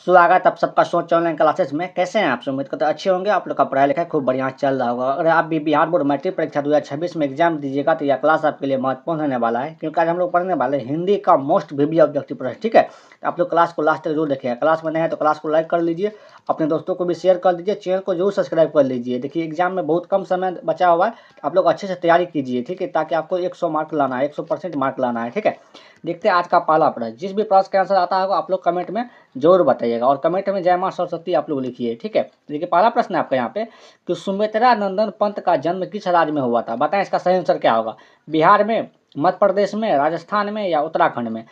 स्वागत आप सबका सोच ऑनलाइन क्लासेस में। कैसे हैं आप सब? उम्मीद करते हैं अच्छे होंगे। आप लोग का पढ़ाई लिखाई खूब बढ़िया चल रहा होगा। अगर आप भी बिहार बोर्ड मैट्रिक परीक्षा 2026 में एग्जाम दीजिएगा तो यह क्लास आपके लिए महत्वपूर्ण होने वाला है, क्योंकि आज हम लोग पढ़ने वाले हैं हिंदी का मोस्ट वीवी ऑब्जेक्टिव प्रश्न। ठीक है, तो आप लोग क्लास को लास्ट तक जरूर देखिए। क्लास में नए हैं तो क्लास को लाइक कर लीजिए, अपने दोस्तों को भी शेयर कर दीजिए, चैनल को जरूर सब्सक्राइब कर लीजिए। देखिए एग्जाम में बहुत कम समय बचा हुआ है, आप लोग अच्छे से तैयारी कीजिए। ठीक है, ताकि आपको 100 मार्क लाना है, 100% मार्क लाना है। ठीक है, देखते हैं आज का पहला प्रश्न। जिस भी प्रश्न का आंसर आता होगा आप लोग कमेंट में जरूर बताइएगा, और कमेंट में जय मां सरस्वती आप लोग लिखिए। ठीक है, देखिए पहला प्रश्न है आपका यहाँ पे कि सुमित्रा नंदन पंत का जन्म किस राज्य में हुआ था? बताएं इसका सही आंसर क्या होगा। बिहार में, मध्य प्रदेश में, राजस्थान में या उत्तराखंड में?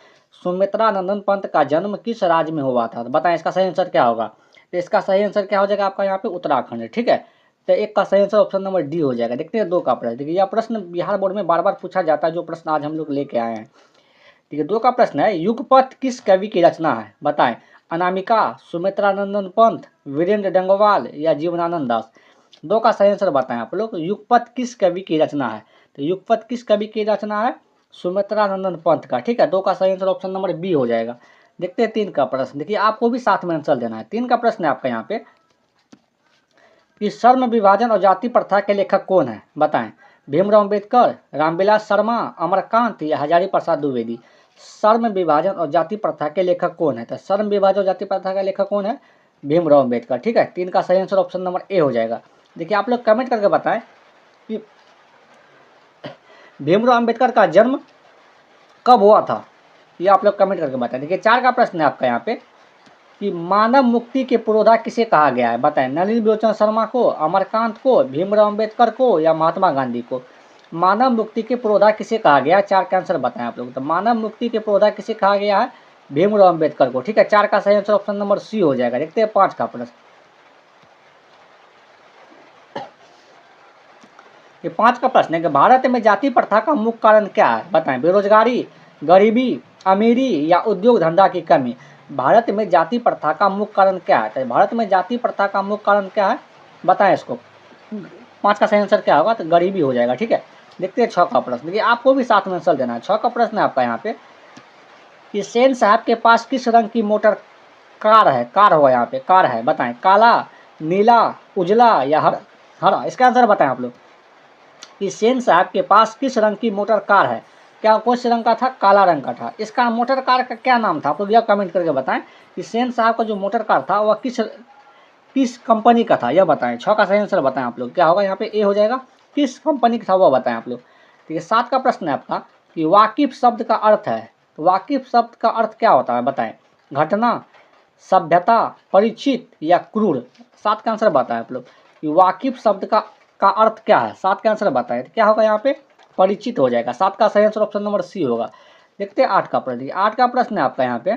सुमित्रा नंदन पंत का जन्म किस राज्य में हुआ था? बताएं इसका सही आंसर क्या होगा। तो इसका सही आंसर क्या हो जाएगा आपका यहाँ पे? उत्तराखंड। ठीक है, तो एक का सही आंसर ऑप्शन नंबर डी हो जाएगा। देखते हैं दो का प्रश्न। देखिए यह प्रश्न बिहार बोर्ड में बार बार पूछा जाता है, जो प्रश्न आज हम लोग लेके आए हैं। ठीक है, दो का प्रश्न है युगपथ किस कवि की रचना है? बताएं। अनामिका, सुमित्रा नंदन पंत, वीरेंद्र डंगवाल या जीवनानंद दास? दो का सही आंसर बताएं आप लोग। युगपथ किस कवि की रचना है? तो युगपथ किस कवि की रचना है? सुमित्रा नंदन पंत का। ठीक है, दो का सही आंसर ऑप्शन नंबर बी हो जाएगा। देखते हैं तीन का प्रश्न। देखिए आपको भी साथ में आंसर देना है। तीन का प्रश्न है आपका यहाँ पे कि श्रम विभाजन और जाति प्रथा के लेखक कौन है? बताएं। भीमराव अम्बेडकर, रामविलास शर्मा, अमरकांत या हजारी प्रसाद द्विवेदी? श्रम विभाजन और जाति प्रथा के लेखक कौन है? तो श्रम विभाजन और जाति प्रथा का लेखक कौन है? भीमराव अम्बेडकर। ठीक है, तीन का सही आंसर ऑप्शन नंबर ए हो जाएगा। देखिए आप लोग कमेंट करके बताएं कि भीमराव अम्बेडकर का जन्म कब हुआ था, ये आप लोग कमेंट करके बताएं। देखिए चार का प्रश्न है आपका यहाँ पे कि मानव मुक्ति के पुरोधा किसे कहा गया है? बताएं। नलिनी बिलोचन शर्मा को, अमरकांत को, भीमराव अम्बेडकर को या महात्मा गांधी को? मानव मुक्ति के पुरोधा किसे कहा गया है? चार का आंसर बताएं आप लोग। तो मानव मुक्ति के पुरोधा किसे कहा गया है? भीमराव अम्बेडकर को। ठीक है, चार का सही आंसर ऑप्शन नंबर सी हो जाएगा। देखते हैं पांच का प्रश्न। ये पांच का प्रश्न है कि भारत में जाति प्रथा का मुख्य कारण क्या है? बताएं। बेरोजगारी, गरीबी, अमीरी या उद्योग धंधा की कमी? भारत में जाति प्रथा का मुख्य कारण क्या है? तो भारत में जाति प्रथा का मुख्य कारण क्या है? बताएं इसको। पांच का सही आंसर क्या होगा? तो गरीबी हो जाएगा। ठीक है, देखते हैं छह का प्रश्न। देखिए आपको भी साथ में आंसर देना है। छह का प्रश्न है आपका यहाँ पे कि सेन साहब के पास किस रंग की मोटर कार है? कार हो यहाँ पे, कार है। बताएं। काला, नीला, उजला या हरा? इसका आंसर बताएं आप लोग कि सेन साहब के पास किस रंग की मोटर कार है? क्या कौन से रंग का था? काला रंग का था। इसका मोटर कार का क्या नाम था? आप लोग यह कमेंट करके बताएं कि सेन साहब का जो मोटर कार था वह किस कंपनी का था, यह बताएं। छः का सही आंसर बताएं आप लोग। क्या होगा यहाँ पे? ए हो जाएगा। किस कंपनी का था वह बताएं आप लोग। ठीक है, सात का प्रश्न है आपका कि वाकिफ शब्द का अर्थ है। तो वाकिफ शब्द का अर्थ क्या होता है? बताएं। घटना, सभ्यता, परिचित या क्रूर? सात का आंसर बताएं आप लोग कि वाकिफ शब्द का अर्थ क्या है। सात का आंसर बताएं। तो क्या होगा यहाँ पे? परिचित हो जाएगा। सात का सही आंसर ऑप्शन नंबर सी होगा। देखते हैं आठ का प्रश्न। आठ का प्रश्न है आपका यहाँ पे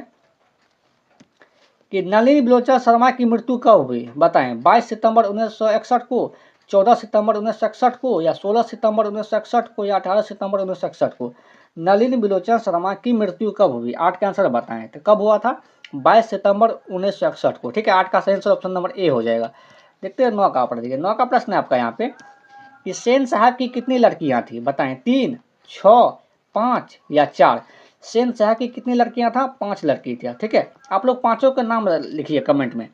कि नलिनी बिलोचन शर्मा की मृत्यु कब हुई? बताएं। 22 सितंबर 1961 को, 14 सितंबर 1961 को या 16 सितंबर 1961 को या 18 सितंबर 1961 को? नलिनी बिलोचन शर्मा की मृत्यु कब हुई? आठ का आंसर बताएं। तो कब हुआ था? 22 सितंबर 1961 को। ठीक है, आठ का सही आंसर ऑप्शन नंबर ए हो जाएगा। देखते हैं नौ का प्रश्न। देखिए नौ का प्रश्न है आपका यहाँ पे कि सेन साहब की कितनी लड़कियां थी? बताएं। 3, 6, 5 या 4? सेन साहब की कितनी लड़कियां था? 5 लड़की थी। ठीक है, आप लोग पांचों का नाम लिखिए कमेंट में।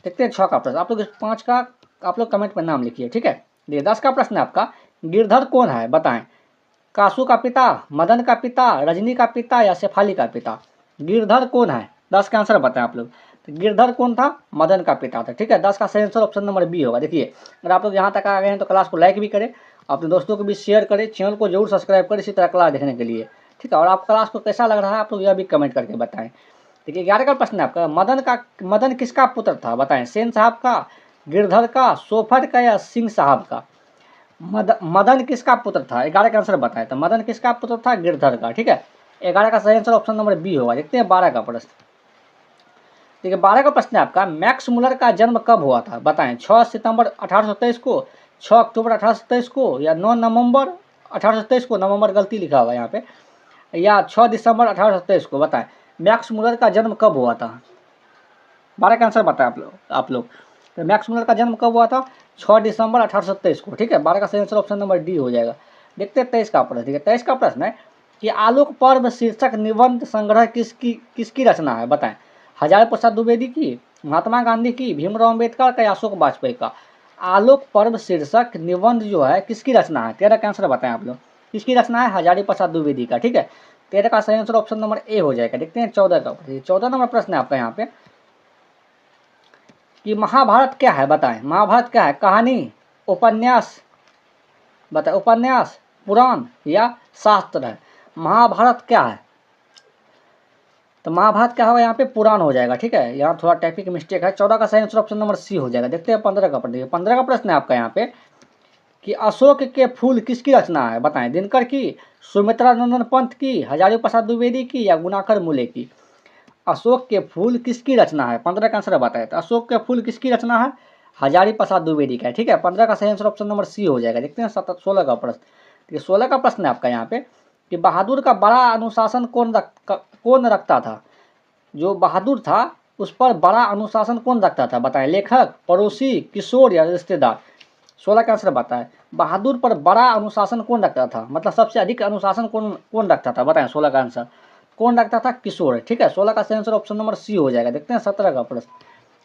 देखते हैं छः का प्रश्न। आप लोग पाँच का आप लोग कमेंट में नाम लिखिए। ठीक है, देखिए 10 का प्रश्न है आपका गिरधर कौन है? बताएं। कासू का पिता, मदन का पिता, रजनी का पिता या शेफाली का पिता? गिरधर कौन है? 10 का आंसर बताएं आप लोग। तो गिरधर कौन था? मदन का पिता था। ठीक है, 10 का सही आंसर ऑप्शन नंबर बी होगा। देखिए अगर आप लोग यहाँ तक आ गए हैं तो क्लास को लाइक भी करें, अपने दोस्तों को भी शेयर करें, चैनल को जरूर सब्सक्राइब करें इसी तरह क्लास देखने के लिए। ठीक है, और आप क्लास को कैसा लग रहा है आप लोग यह भी कमेंट करके बताएं। देखिए 11 का प्रश्न है आपका मदन किसका पुत्र था? बताएं। सेन साहब का, गिरधर का, सोफर का या सिंह साहब का? मदन किसका पुत्र था? 11 का आंसर बताएं। तो मदन किसका पुत्र था? गिरधर का। ठीक है, 11 का सही आंसर ऑप्शन नंबर बी होगा। देखते हैं 12 का प्रश्न। देखिए 12 का प्रश्न है आपका मैक्स मुलर का जन्म कब हुआ था? बताएं। 6 सितंबर 1827 को, 6 अक्टूबर 1827 को या 9 नवंबर 1827 को? नवंबर गलती लिखा हुआ है यहाँ पे, या 6 दिसंबर 1827 को? बताएं मैक्स मुलर का जन्म कब हुआ था? 12 का आंसर बताएं आप लोग। तो मैक्स मुलर का जन्म कब हुआ था? 6 दिसंबर 1827 को। ठीक है, 12 का सही आंसर ऑप्शन नंबर डी हो जाएगा। देखते हैं 23 का प्रश्न। ठीक है, 23 का प्रश्न है कि आलोक पर्व शीर्षक निबंध संग्रह किसकी रचना है? बताएं। हजारी प्रसाद द्विवेदी की, महात्मा गांधी की, भीमराव अम्बेडकर का या अशोक वाजपेयी का? आलोक पर्व शीर्षक निबंध जो है किसकी रचना है? 13 का आंसर बताएं आप लोग। किसकी रचना है? हजारी प्रसाद द्विवेदी का। ठीक है, 13 का सही आंसर ऑप्शन नंबर ए हो जाएगा। देखते हैं 14 का। 14 नंबर प्रश्न है आपका यहाँ पे कि महाभारत क्या है? बताएं, महाभारत क्या है? कहानी, उपन्यास, बताएं, उपन्यास, पुराण या शास्त्र है? महाभारत क्या है? तो महाभारत क्या होगा यहाँ पे? पुराण हो जाएगा। ठीक है, यहाँ थोड़ा टाइपिंग मिस्टेक है। 14 का सही आंसर ऑप्शन नंबर सी हो जाएगा। देखते हैं 15 का प्रश्न। 15 का प्रश्न है आपका यहाँ पे कि अशोक के फूल किसकी रचना है? बताएं, दिनकर की, सुमित्रा नंदन पंत की, हजारी प्रसाद द्विवेदी की या गुणाकर मूले की? अशोक के फूल किसकी रचना है? 15 का आंसर बताए। तो अशोक के फूल किसकी रचना है? हजारी प्रसाद द्विवेदी का है। ठीक है, 15 का सही आंसर ऑप्शन नंबर सी हो जाएगा। देखते हैं 16 का प्रश्न। ये 16 का प्रश्न है आपका यहाँ पे कि बहादुर का बड़ा अनुशासन कौन रखता था? जो बहादुर था उस पर बड़ा अनुशासन कौन रखता था? बताएं, लेखक, पड़ोसी, किशोर या रिश्तेदार? 16 का आंसर बताएं, बहादुर पर बड़ा अनुशासन कौन रखता था? मतलब सबसे अधिक अनुशासन कौन रखता था? बताएं, 16 का आंसर कौन रखता था? किशोर। ठीक है, 16 का सही आंसर ऑप्शन नंबर सी हो जाएगा। देखते हैं 17 का प्रश्न।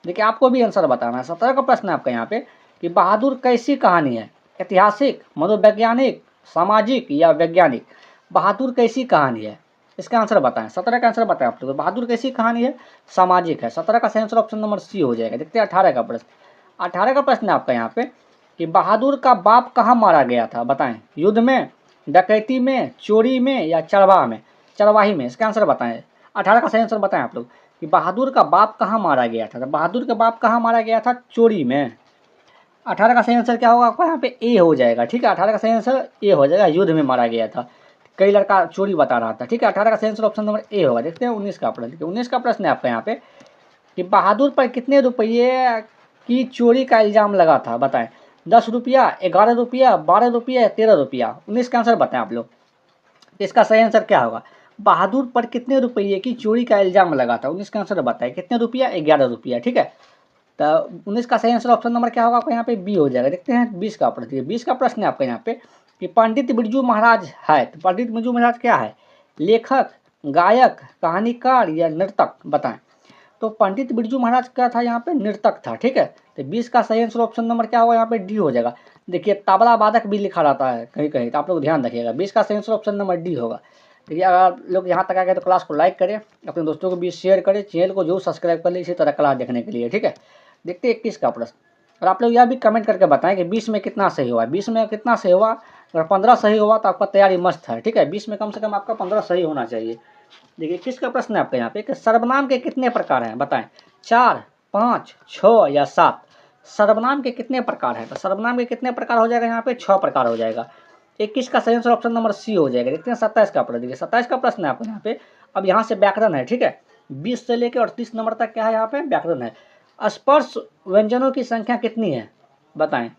देखिए, आपको भी आंसर बताना है। 17 का प्रश्न है आपका यहाँ पे कि बहादुर कैसी कहानी है? ऐतिहासिक, मनोवैज्ञानिक, सामाजिक या वैज्ञानिक? बहादुर कैसी कहानी है, इसका आंसर बताएं। 17 का आंसर बताएं आप लोग। बहादुर कैसी कहानी है? सामाजिक है। 17 का सही आंसर ऑप्शन नंबर सी हो जाएगा। देखते हैं 18 का प्रश्न। 18 का प्रश्न है आपका यहाँ पे कि बहादुर का बाप कहाँ मारा गया था? बताएं, युद्ध में, डकैती में, चोरी में या चरवाही में? इसका आंसर बताएं। 18 का सही आंसर बताएं आप लोग कि बहादुर का बाप कहाँ मारा गया था? तो बहादुर का बाप कहाँ मारा गया था? चोरी में। 18 का सही आंसर क्या होगा आपका यहाँ पे? ए हो जाएगा। ठीक है, 18 का सही आंसर ए हो जाएगा, युद्ध में मारा गया था। कई लड़का चोरी बता रहा था। ठीक है, 18 का सही आंसर ऑप्शन नंबर ए होगा। देखते हैं 19 का प्रश्न। 19 का प्रश्न है आपका यहाँ पे कि बहादुर पर कितने रुपये की चोरी का इल्जाम लगा था? बताएं, 10 रुपया, 11 रुपया, 12 रुपया या 13 रुपया? 19 का आंसर बताएं आप लोग। इसका सही आंसर क्या होगा? बहादुर पर कितने रुपये की चोरी का इल्जाम लगा था? 19 का आंसर बताएं, कितने रुपया? 11 रुपया। ठीक है, तो 19 का सही आंसर ऑप्शन नंबर क्या होगा आपका यहाँ पे? बी हो जाएगा। देखते हैं 20 का प्रश्न। 20 का प्रश्न है आपका यहाँ पे कि पंडित बिरजू महाराज है, तो पंडित बिरजू महाराज क्या है? लेखक, गायक, कहानीकार या नर्तक? बताएं। तो पंडित बिरजू महाराज क्या था यहाँ पे? नर्तक था। ठीक है, तो 20 का सही आंसर ऑप्शन नंबर क्या होगा यहाँ पे? डी हो जाएगा। देखिए, तबला वादक भी लिखा रहता है कहीं कहीं, तो आप लोग ध्यान रखिएगा। 20 का सही आंसर ऑप्शन नंबर डी होगा। देखिए, अगर आप लोग यहाँ तक आ गए तो क्लास को लाइक करें, अपने दोस्तों को भी शेयर करें, चैनल को जरूर सब्सक्राइब कर लें इसी तरह क्लास देखने के लिए। ठीक है, देखते हैं 21 का प्रश्न। और आप लोग यह भी कमेंट करके बताएं कि 20 में कितना सही हुआ। 20 में कितना सही हुआ? अगर 15 सही हुआ तो आपका तैयारी मस्त है। ठीक है, 20 में कम से कम आपका 15 सही होना चाहिए। देखिए, किसका प्रश्न है आपका यहाँ पे कि सर्वनाम के कितने प्रकार हैं? बताएं, 4, 5, 6 या 7? सर्वनाम के कितने प्रकार हैं? तो सर्वनाम के कितने प्रकार हो जाएगा यहाँ पे? 6 प्रकार हो जाएगा। 21 का सही आंसर ऑप्शन नंबर सी हो जाएगा। देखते हैं 27 का प्रश्न। देखिए, 27 का प्रश्न है आपको यहाँ पे। अब यहाँ से व्याकरण है। ठीक है, 20 से लेकर और 30 नंबर तक क्या है यहाँ पे? व्याकरण है। स्पर्श व्यंजनों की संख्या कितनी है? बताएं,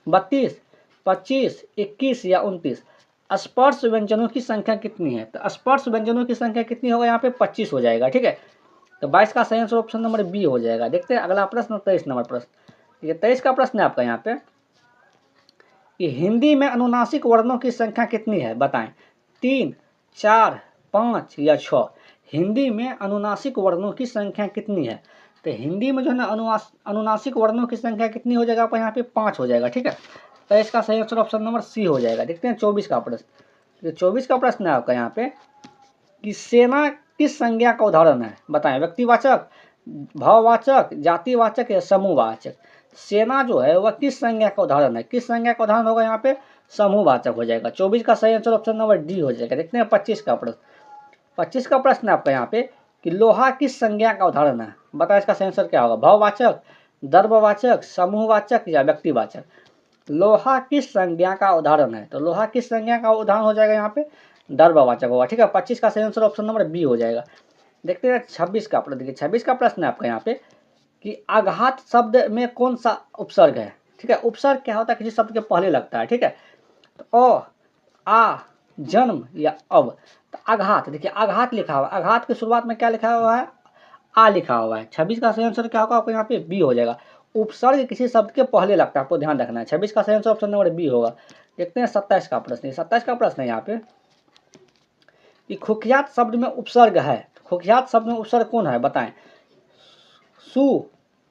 32, 25, 21 या 29? स्पर्श व्यंजनों की संख्या कितनी है? तो स्पर्श व्यंजनों की संख्या कितनी होगा यहाँ पे? 25 हो जाएगा। ठीक है, तो 22 का सही आंसर ऑप्शन नंबर बी हो जाएगा। देखते हैं अगला प्रश्न, 23 नंबर प्रश्न। ये 23 का प्रश्न है आपका यहाँ पे कि हिंदी में अनुनासिक वर्णों की संख्या कितनी है? बताएं, 3, 4, 5 या 6? हिंदी में अनुनासिक वर्णों की संख्या कितनी है? तो हिंदी में जो है ना अनुनासिक वर्णों की संख्या कितनी हो जाएगा आपका यहाँ पे? 5 हो जाएगा। ठीक है, तो इसका सही आंसर ऑप्शन नंबर सी हो जाएगा। देखते हैं 24 का प्रश्न। 24 का प्रश्न है आपका यहाँ पे कि सेना किस संज्ञा का उदाहरण है? बताएं, व्यक्तिवाचक, भाववाचक, जातिवाचक या समूहवाचक? सेना जो है वह किस संज्ञा का उदाहरण है? किस संज्ञा का उदाहरण होगा यहाँ पे? समूहवाचक हो जाएगा। 24 का सही आंसर ऑप्शन नंबर डी हो जाएगा। देखते हैं 25 का प्रश्न। 25 का प्रश्न है आपका यहाँ पे कि लोहा किस संज्ञा का उदाहरण है? बताएं, इसका सही आंसर क्या होगा? भाववाचक, द्रव्यवाचक, समूहवाचक या व्यक्तिवाचक? लोहा किस संज्ञा का उदाहरण है? तो लोहा किस संज्ञा का उदाहरण हो जाएगा यहाँ पे? द्रव्यवाचक होगा। ठीक है, 25 का सही आंसर ऑप्शन नंबर बी हो जाएगा। देखते हैं 26 का प्रश्न। देखिए, 26 का प्रश्न है आपका यहाँ पे कि आघात शब्द में कौन सा उपसर्ग है? ठीक है, उपसर्ग क्या होता है? किसी शब्द के पहले लगता है। ठीक है, तो अ, आ, जन्म या अब? तो आघात, देखिए आघात लिखा हुआ है, आघात की शुरुआत में क्या लिखा हुआ है? आ लिखा हुआ है। 26 का सही आंसर क्या होगा आपको यहाँ पे? बी हो जाएगा। उपसर्ग किसी शब्द के पहले लगता है, आपको ध्यान रखना है। 26 का सही आंसर ऑप्शन नंबर बी होगा। देखते हैं 27 का प्रश्न। 27 का प्रश्न है यहाँ पे कि खुख्यात शब्द में उपसर्ग है। खुख्यात शब्द में उपसर्ग कौन है? बताएं, सु,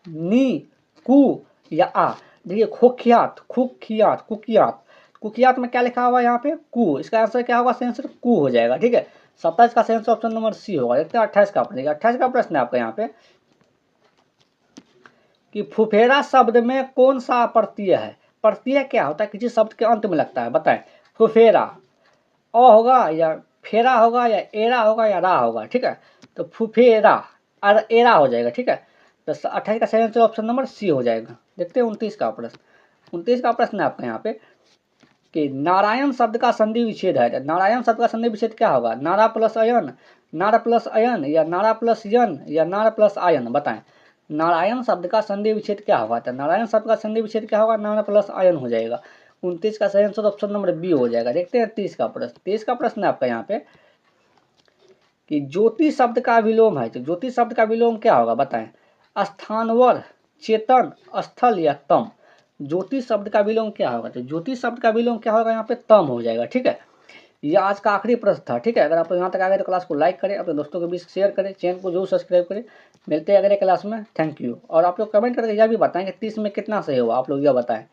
नी, कु या आ। देखिए खोखियात, खुखियात, कुकियात, कुकियात में क्या लिखा हुआ है यहाँ पे कु, इसका आंसर क्या होगा, आंसर कु हो जाएगा। ठीक है, 27 का आंसर ऑप्शन नंबर सी होगा। देखते हैं 28 का प्रश्न। 28 का प्रश्न है आपका यहाँ पे कि फुफेरा शब्द में कौन सा प्रत्यय है। प्रत्यय क्या होता है, किसी शब्द के अंत में लगता है, बताएं। फुफेरा अ होगा या फेरा होगा या एरा होगा या रा होगा। ठीक है, तो फुफेरा और एरा हो जाएगा। ठीक है, तो 28 का सही आंसर ऑप्शन नंबर सी हो जाएगा। देखते हैं 29 का प्रश्न। 29 का प्रश्न है आपका यहाँ पे कि नारायण शब्द का संधि विच्छेद है। नारायण शब्द का संधि विच्छेद क्या होगा, नारा प्लस अयन, नारा प्लस अयन या नारा प्लस यन या नारा प्लस आयन, बताएं। नारायण शब्द का संधि विच्छेद क्या होगा, तो नारायण शब्द का संधि विच्छेद क्या होगा, नारा प्लस आयन हो जाएगा। 29 का सही आंसर ऑप्शन नंबर बी हो जाएगा। देखते हैं 30 का प्रश्न। 30 का प्रश्न है आपका यहाँ पे कि ज्योति शब्द का विलोम है। तो ज्योति शब्द का विलोम क्या होगा, बताएं। स्थानवर, चेतन, स्थल या तम। ज्योति शब्द का विलोम क्या होगा, तो ज्योति शब्द का विलोम क्या होगा, यहाँ पे तम हो जाएगा। ठीक है, ये आज का आखिरी प्रश्न था। ठीक है, अगर आप यहाँ तक आ गए तो क्लास को लाइक करें, अपने दोस्तों के बीच शेयर करें, चैनल को जरूर सब्सक्राइब करें। मिलते हैं अगले क्लास में। Thank you. और आप लोग कमेंट करके यह भी बताएं कि 30 में कितना सही हुआ, आप लोग यह बताएं।